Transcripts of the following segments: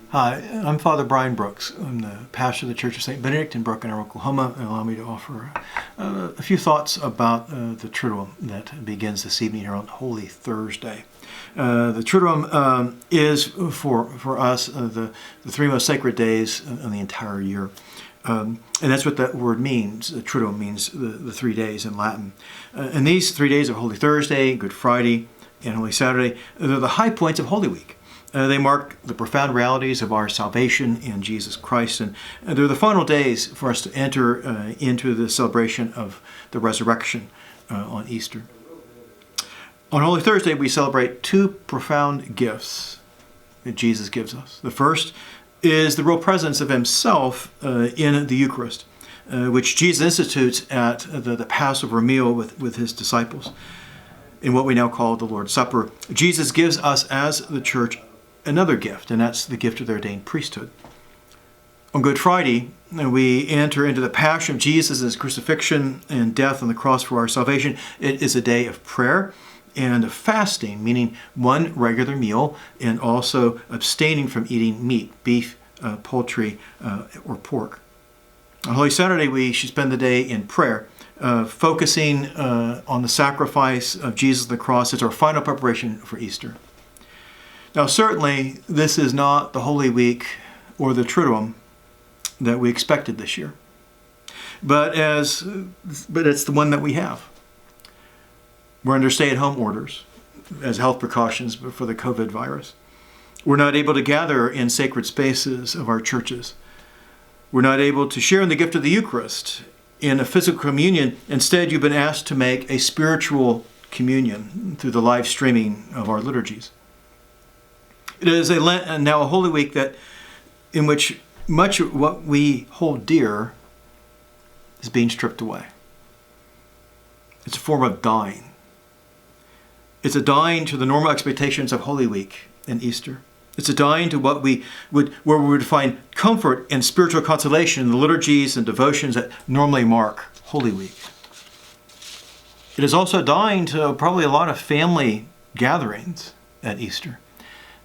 Hi, I'm Father Brian Brooks. I'm the pastor of the Church of St. Benedict in Broken Arrow, Oklahoma. Allow me to offer a few thoughts about the Triduum that begins this evening here on Holy Thursday. The Triduum is for us the three most sacred days in the entire year. And that's what that word means. The Triduum means the 3 days in Latin. And these 3 days of Holy Thursday, Good Friday, and Holy Saturday, they're the high points of Holy Week. They mark the profound realities of our salvation in Jesus Christ, and they're the final days for us to enter into the celebration of the resurrection on Easter. On Holy Thursday, we celebrate two profound gifts that Jesus gives us. The first is the real presence of himself in the Eucharist, which Jesus institutes at the Passover meal with his disciples in what we now call the Lord's Supper. Jesus gives us as the church another gift, and that's the gift of the ordained priesthood. On Good Friday, we enter into the passion of Jesus, his crucifixion and death on the cross for our salvation. It is a day of prayer and of fasting, meaning one regular meal and also abstaining from eating meat, beef, poultry, or pork. On Holy Saturday, we should spend the day in prayer, focusing on the sacrifice of Jesus on the cross as our final preparation for Easter. Now, certainly, this is not the Holy Week or the Triduum that we expected this year, but it's the one that we have. We're under stay-at-home orders as health precautions for the COVID virus. We're not able to gather in sacred spaces of our churches. We're not able to share in the gift of the Eucharist in a physical communion. Instead, you've been asked to make a spiritual communion through the live streaming of our liturgies. It is now a Holy Week in which much of what we hold dear is being stripped away. It's a form of dying. It's a dying to the normal expectations of Holy Week and Easter. It's a dying to where we would find comfort and spiritual consolation in the liturgies and devotions that normally mark Holy Week. It is also dying to probably a lot of family gatherings at Easter.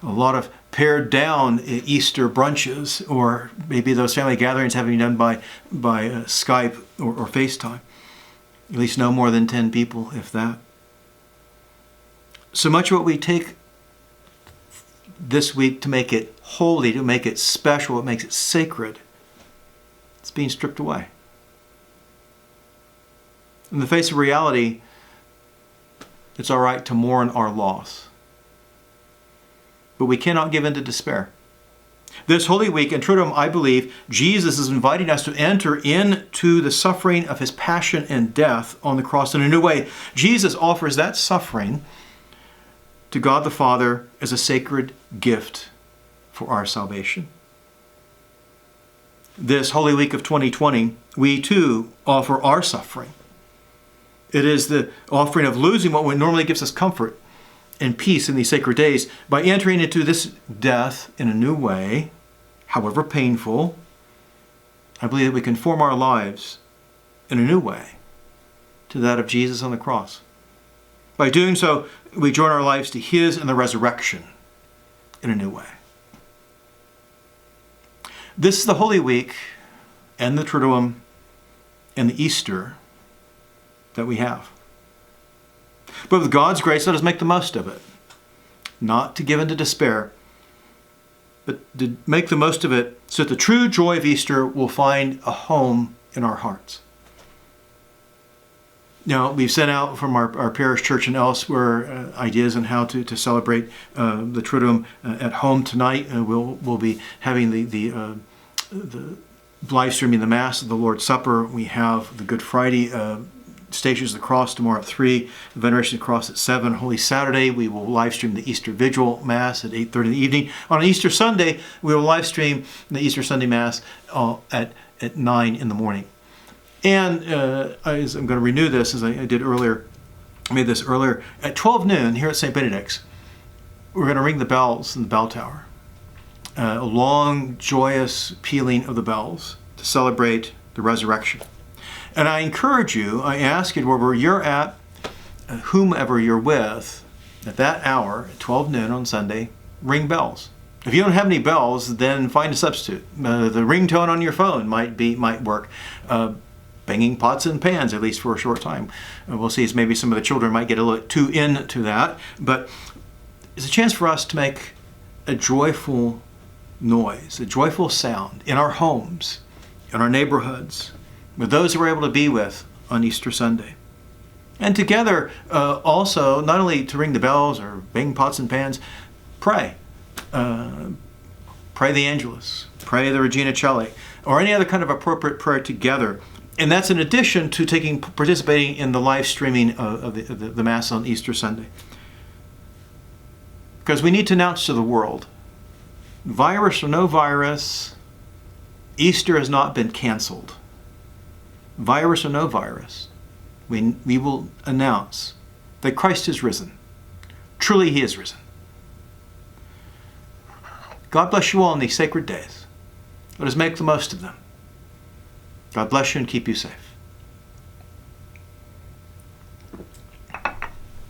A lot of pared down Easter brunches, or maybe those family gatherings having been done by Skype or FaceTime. At least no more than 10 people, if that. So much of what we take this week to make it holy, to make it special, what makes it sacred, it's being stripped away. In the face of reality, it's all right to mourn our loss. But we cannot give in to despair. This Holy Week in Triduum, I believe, Jesus is inviting us to enter into the suffering of his passion and death on the cross in a new way. Jesus offers that suffering to God the Father as a sacred gift for our salvation. This Holy Week of 2020, we too offer our suffering. It is the offering of losing what normally gives us comfort and peace in these sacred days by entering into this death in a new way, however painful. I believe that we can form our lives in a new way to that of Jesus on the cross. By doing so, we join our lives to his in the resurrection in a new way. This is the Holy Week and the Triduum and the Easter that we have. But with God's grace, let us make the most of it. Not to give in to despair, but to make the most of it so that the true joy of Easter will find a home in our hearts. Now, we've sent out from our parish church and elsewhere ideas on how to celebrate the Triduum at home tonight. We'll be having the live streaming the Mass of the Lord's Supper. We have the Good Friday Stations of the Cross tomorrow at 3, the Veneration of the Cross at 7. Holy Saturday, we will live stream the Easter Vigil Mass at 8:30 in the evening. On Easter Sunday, we will live stream the Easter Sunday Mass at 9 in the morning. And I'm going to renew this as I did earlier. I made this earlier. At 12 noon here at St. Benedict's, we're going to ring the bells in the bell tower. A long, joyous pealing of the bells to celebrate the resurrection. And I encourage you, I ask you, wherever you're at, whomever you're with, at that hour, at 12 noon on Sunday, ring bells. If you don't have any bells, then find a substitute. The ringtone on your phone might work. Banging pots and pans, at least for a short time. We'll see as maybe some of the children might get a little too into that. But it's a chance for us to make a joyful noise, a joyful sound in our homes, in our neighborhoods, with those that we're able to be with on Easter Sunday. And together, also, not only to ring the bells or bang pots and pans, pray. Pray the Angelus, pray the Regina Coeli, or any other kind of appropriate prayer together. And that's in addition to participating in the live streaming of the Mass on Easter Sunday. Because we need to announce to the world, virus or no virus, Easter has not been canceled. Virus or no virus, we will announce that Christ is risen. Truly he is risen. God bless you all in these sacred days. Let us make the most of them. God bless you and keep you safe.